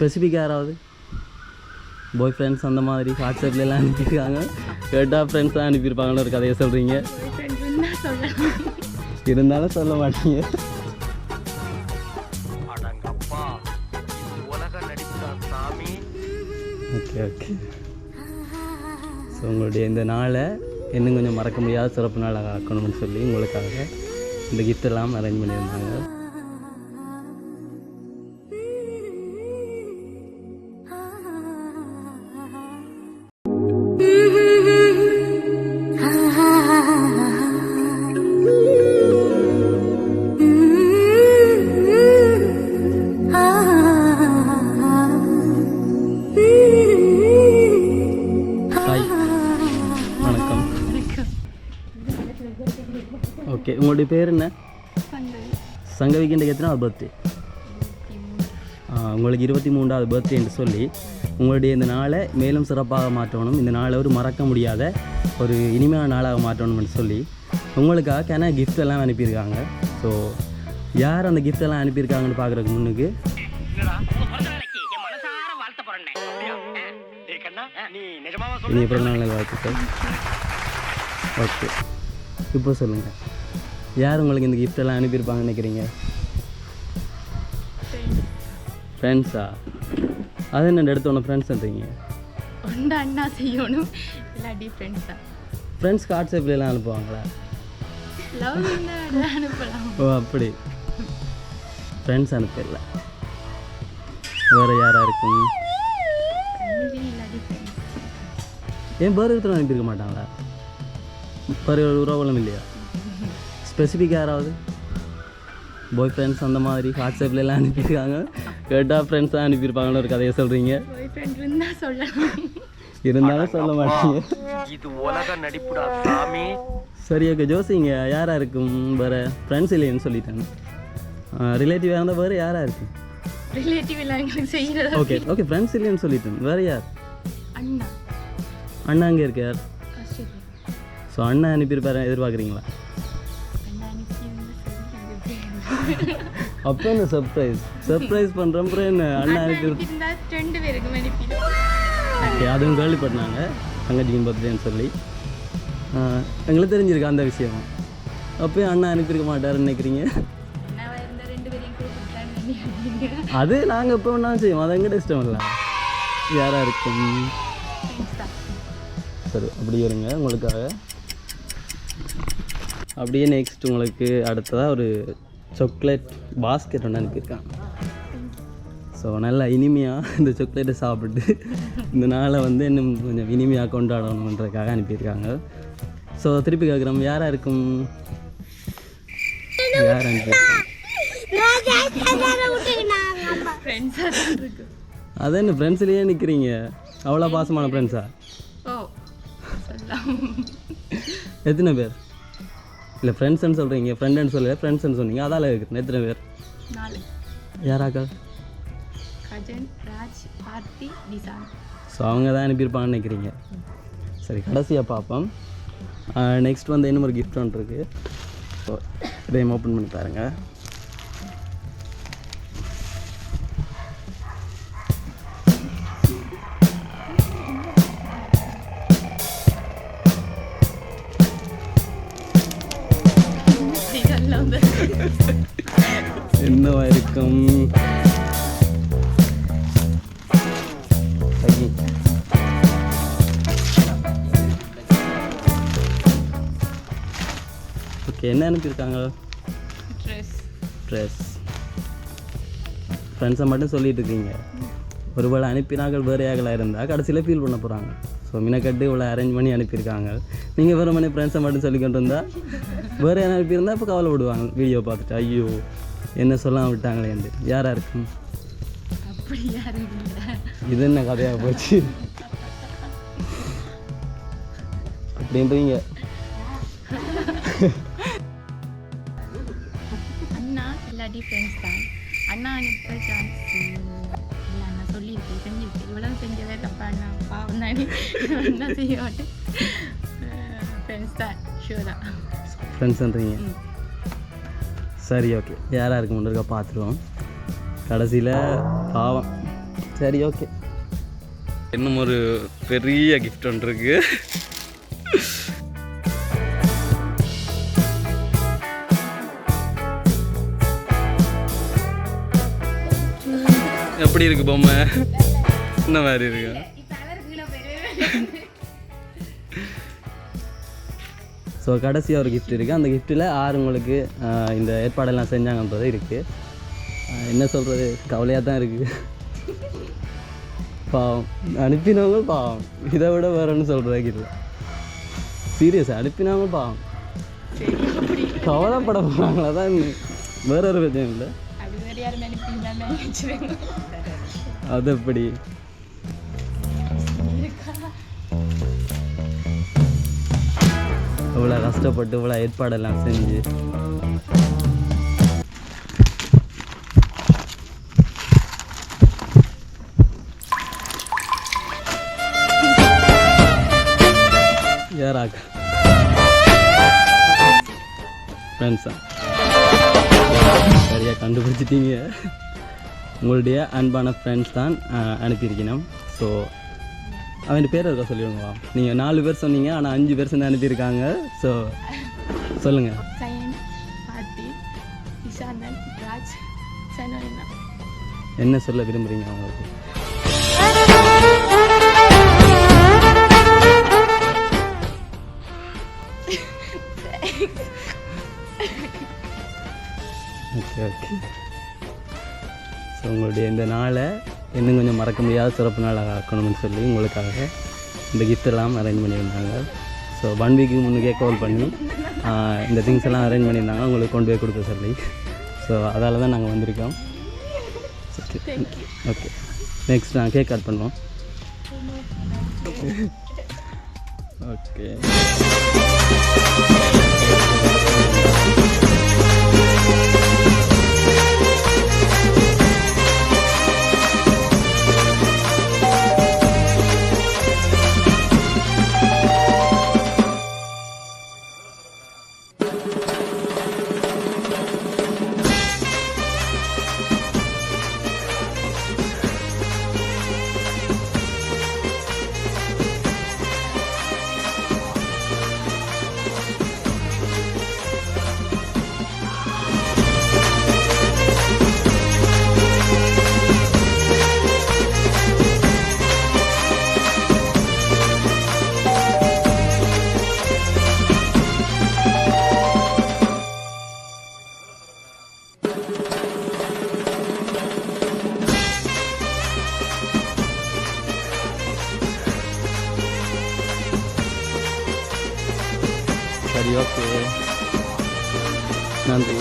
ஸ்பெசிஃபிக்காக யாராவது bye friends அந்த மாதிரி வாட்ஸ்அப்லாம் அனுப்பியிருக்காங்க, கேட்டால் ஃப்ரெண்ட்ஸ் தான் அனுப்பியிருப்பாங்கன்னு ஒரு கதையை சொல்கிறீங்க, இருந்தாலும் சொல்ல மாட்டீங்க. Okay okay. ஸோ உங்களுடைய இந்த நாளை இன்னும் கொஞ்சம் மறக்க முடியாத சிறப்பு நாளாக ஆக்கணும்னு சொல்லி உங்களுக்காக இந்த கிஃப்ட் எல்லாம் அரேஞ்ச் பண்ணியிருந்தாங்க. ஓகே, உங்களுடைய பேர் என்ன? சங்கவிக்கு இன்றைக்கு எத்தனாவது பர்த்டே? உங்களுக்கு 23வது பர்த்டேன்னு சொல்லி உங்களுடைய இந்த நாளை மேலும் சிறப்பாக மாற்றணும், இந்த நாளை ஒரு மறக்க முடியாத ஒரு இனிமையான நாளாக மாற்றணும்னு சொல்லி உங்களுக்காக கேன கிஃப்ட் எல்லாம் அனுப்பியிருக்காங்க. ஸோ யார் அந்த கிஃப்ட் எல்லாம் அனுப்பியிருக்காங்கன்னு பார்க்குறதுக்கு முன்னுக்கு இனி பிறந்தநாள் வாழ்த்துக்கள். ஓகே, இப்போ சொல்லுங்கள், யார் உங்களுக்கு இந்த கிஃப்ட் எல்லாம் அனுப்பியிருப்பாங்கன்னு நினைக்கிறீங்க? ஃப்ரெண்ட்ஸா? அது என்ன எடுத்தோன்னே ஃப்ரெண்ட்ஸ்ன்றீங்க? அண்ணா செய்யணும் இல்லாட்டி ஃப்ரெண்ட்ஸா? ஃப்ரெண்ட்ஸ் வாட்ஸ்அப்லாம் அனுப்புவாங்களா? அனுப்பலாம். ஓ அப்படி, ஃப்ரெண்ட்ஸ் அனுப்பிடல. வேறு யாராக இருக்கும்? ஏன் வேறு ஒருத்தர் அனுப்பியிருக்க மாட்டாங்களா? வேறு உறவுகளும் இல்லையா? ஸ்பெசிஃபிக்காக யாராவது பாய் ஃப்ரெண்ட்ஸ் அந்த மாதிரி வாட்ஸ்அப்லாம் அனுப்பியிருக்காங்க, கேட்டால் ஃப்ரெண்ட்ஸ் தான் அனுப்பியிருப்பாங்கன்னு ஒரு கதையை சொல்கிறீங்க, இருந்தாலும் சொல்ல மாட்டீங்க. இது உலக நடிப்புடா சாமி. சரி ஓகே, ஜோசிங்க யாராக இருக்கும்? வேறு ஃப்ரெண்ட்ஸ் இல்லைன்னு சொல்லிட்டாங்க. ரிலேட்டிவாக இருந்தால் வேறு யாராக இருக்கும்? ஓகே ஓகே, ஃப்ரெண்ட்ஸ் இல்லைன்னு சொல்லிட்டேன். வேறு யார்? அண்ணா. அண்ணா அங்கே இருக்கார். ஸோ அண்ணா அனுப்பியிருப்பாரு எதிர்பார்க்குறீங்களா? அப்போ என்ன சர்ப்ரைஸ் பண்ணுறோம். அப்புறம் என்ன அண்ணா அனுப்பியிருந்தா 2 பேருக்கு அனுப்பிடும். ஓகே, அதுவும் கேள்விப்பட்டாங்க தங்கச்சிக்கு பர்த்டேன்னு சொல்லி. எங்களுக்கு தெரிஞ்சிருக்கு அந்த விஷயம். அப்போயும் அண்ணா அனுப்பியிருக்க மாட்டாருன்னு நினைக்கிறீங்க? அது நாங்கள் இப்போ ஒன்றா செய்வோம், அது எங்கிட்ட இஷ்டம் இல்லை. யாராக இருக்கும்? சரி அப்படியே இருங்க, உங்களுக்காக அப்படியே நெக்ஸ்ட் உங்களுக்கு அடுத்ததாக ஒரு சாக்லேட் பாஸ்கெட் ஒன்று அனுப்பியிருக்கான். ஸோ நல்லா இனிமையாக இந்த சாக்லேட்டை சாப்பிட்டு இந்த நாளை வந்து இன்னும் கொஞ்சம் இனிமையாக கொண்டாடணுன்றதுக்காக அனுப்பியிருக்காங்க. ஸோ திருப்பி கேட்குறோம், யாராக இருக்கும்? யார் அனுப்பியிருக்காங்க? அது என்ன ஃப்ரெண்ட்ஸ்லேயே நிற்கிறீங்க? அவ்வளோ பாசமான ஃப்ரெண்ட்ஸா? எத்தனை பேர்? இல்லை ஃப்ரெண்ட்ஸ்ன்னு சொல்கிறீங்க, ஃப்ரெண்டுன்னு சொல்லல, ஃப்ரெண்ட்ஸ்ன்னு சொன்னீங்க, அதால் இருக்கிறேன். எத்தனை பேர்? 4. யாராக்கா? கஜன், ராஜ், பார்த்தி, நிசான். ஸோ அவங்க தான் அனுப்பியிருப்பாங்கன்னு நினைக்கிறீங்க. சரி, கடைசியாக பார்ப்போம். நெக்ஸ்ட் வந்து இன்னும் ஒரு கிஃப்ட் ஒன்று இருக்குது. ஸோ இதையும் ஓப்பன் பண்ணி பாருங்கள். என்னவா இருக்கும்? ஓகே, என்ன அனுப்பியிருக்காங்க? ட்ரெஸ். ஃப்ரெண்ட்ஸை மட்டும் சொல்லிட்டு இருக்கீங்க. ஒருவேளை அனுப்பினாக்கள் வேறு யாக்களாக இருந்தால் கடைசியில் ஃபீல் பண்ண போகிறாங்க. ஸோ மினக்கட்டு இவ்வளோ அரேஞ்ச் பண்ணி அனுப்பியிருக்காங்க. நீங்கள் வேறு மணி ஃப்ரெண்ட்ஸை மட்டும் சொல்லிக்கிட்டு இருந்தால் வேறு யாரும் அனுப்பியிருந்தால் இப்போ கவலை விடுவாங்க. வீடியோ பார்த்துட்டு ஐயோ என்ன சொல்லாமல் விட்டாங்களேந்து. யாராக இருக்கும்? இது என்ன கதையாக போச்சு அப்படின்றீங்க? அண்ணா இல்லாட்டி ஃப்ரெண்ட்ஸ் தான். அண்ணா அனுப்ப சான்ஸ் இல்லை. அண்ணா சொல்லியிருக்கேன், செஞ்சிருக்கேன். இவ்வளோ செஞ்சவே தப்பா அண்ணா பாவம் தானே, என்ன செய்ய மாட்டேன். ஃப்ரெண்ட்ஸ் தான், ஷூர் தான். ஃப்ரெண்ட்ஸ்ன்றீங்க? சரி ஓகே, யாராக இருக்க முடியிருக்கா பார்த்துருவோம். கடைசியில் பாவம் சரி ஓகே. இன்னும் ஒரு பெரிய கிஃப்ட் ஒன்று இருக்கு. எப்படி இருக்கு பொம்மை? இந்த மாதிரி இருக்கு. ஸோ கடைசியாக ஒரு கிஃப்ட் இருக்குது. அந்த கிஃப்ட்டில் யார் உங்களுக்கு இந்த ஏற்பாடெல்லாம் செஞ்சாங்கன்றது இருக்குது. என்ன சொல்கிறது, கவலையாக தான் இருக்குது. பாவம் அனுப்பினவங்க பாவம், இதை விட வேறன்னு சொல்கிறதுக்கு இல்லை. சீரியஸாக அனுப்பினவங்க பாவம், கவலைப்பட போகிறாங்களா தான், வேற ஒரு பிரச்சனை இல்லை. அது எப்படி இவ்வளோ கஷ்டப்பட்டு இவ்வளோ ஏற்பாடெல்லாம் செஞ்சு யாராக்கா ஃப்ரெண்ட்ஸா சரியாக கண்டுபிடிச்சிட்டீங்க. உங்களுடைய அன்பான ஃப்ரெண்ட்ஸ் தான் அனுப்பியிருக்கணும். ஸோ அவன் பேர் இருக்கா சொல்லிவிடுங்களா? நீங்கள் 4 பேர் சொன்னீங்க, ஆனால் 5 பேர் சேர்ந்து அனுப்பியிருக்காங்க. ஸோ சொல்லுங்கள். என்ன சொல்ல விரும்புகிறீங்க அவங்களுக்கு? Okay okay. ஸோ உங்களுடைய இந்த நாளை இன்னும் கொஞ்சம் மறக்க முடியாத சிறப்பு நாளாக ஆக்கணும்னு சொல்லி உங்களுக்காக இந்த கிஃப்ட் எல்லாம் அரேஞ்ச் பண்ணியிருந்தாங்க. ஸோ 1 வீக்கு முன்னுக்கே கால் பண்ணி இந்த திங்ஸ் எல்லாம் அரேஞ்ச் பண்ணியிருந்தாங்க உங்களுக்கு கொண்டு போய் கொடுக்க சொல்லி. ஸோ அதால் தான் நாங்கள் வந்திருக்கோம். Okay okay. நெக்ஸ்ட் நான் கேக் கட் பண்ணுவோம். ஓகே. சரி ஓகே, நன்றி.